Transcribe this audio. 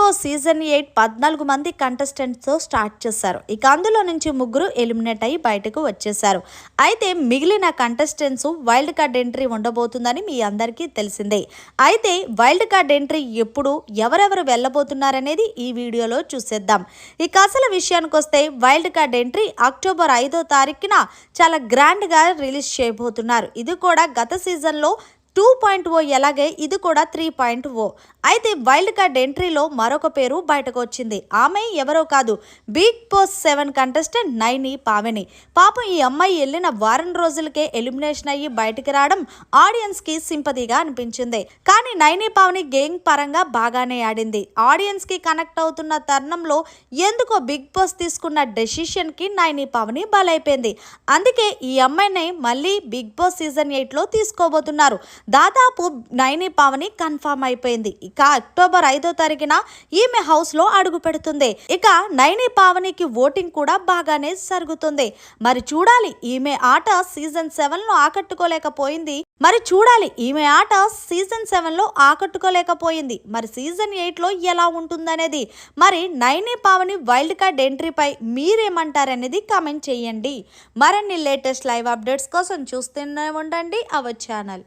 Boss season 8 14 మంది కంటెస్టెంట్స్తో start చేశారు. ఇక అందులో నుంచి ముగ్గురు ఎలిమినేట్ అయ్యి బయటకు వచ్చేశారు. అయితే మిగిలిన కంటెస్టెంట్స్ వైల్డ్ కార్డ్ ఎంట్రీ ఉండబోతుందని మీ అందరికీ తెలిసిందే. అయితే వైల్డ్ కార్డ్ ఎంట్రీ ఎప్పుడు ఎవరెవరు వెళ్ళబోతున్నారనేది ఈ వీడియోలో చూసేద్దాం. ఇక అసలు విషయానికి వస్తే వైల్డ్ కార్డ్ ఎంట్రీ అక్టోబర్ 5వ తారీఖున చాలా గ్రాండ్గా రిలీజ్ చేయబోతున్నారు. ఇది కూడా గత సీజన్లో 2.0 ఎలాగే ఇది కూడా 3.0. అయితే వైల్డ్ కార్డ్ ఎంట్రీలో మరొక పేరు బయటకు వచ్చింది. ఆమె ఎవరో కాదు, Bigg Boss 7 contestant Naini Pavani. పాపం ఈ అమ్మాయి వెళ్ళిన వారం రోజులకే ఎలిమినేషన్ అయ్యి బయటికి రావడం ఆడియన్స్ కి సింపతిగా అనిపించింది. కానీ నైని పావని గేమ్ పరంగా బాగానే ఆడింది. ఆడియన్స్ కి కనెక్ట్ అవుతున్న తరుణంలో ఎందుకో బిగ్ బాస్ తీసుకున్న డెసిషన్ కి నైని పావని బలైపోయింది. అందుకే ఈ అమ్మాయిని మళ్ళీ బిగ్ బాస్ సీజన్ 8లో తీసుకోబోతున్నారు. దాదాపు నైని పావని కన్ఫర్మ్ అయిపోయింది. ఇక అక్టోబర్ 5వ తారీఖున ఈమె హౌస్ లో అడుగు పెడుతుంది. ఇక నైని పావనికి ఓటింగ్ కూడా బాగానే జరుగుతుంది. మరి చూడాలి ఈమె ఆట సీజన్ 7లో ఆకట్టుకోలేకపోయింది. మరి సీజన్ 8లో ఎలా ఉంటుందనేది. మరి నైని పావని వైల్డ్ కార్డ్ ఎంట్రీపై మీరేమంటారనేది కామెంట్ చేయండి. మరిన్ని లేటెస్ట్ లైవ్ అప్డేట్స్ కోసం చూస్తూనే ఉండండి అవర్ ఛానల్.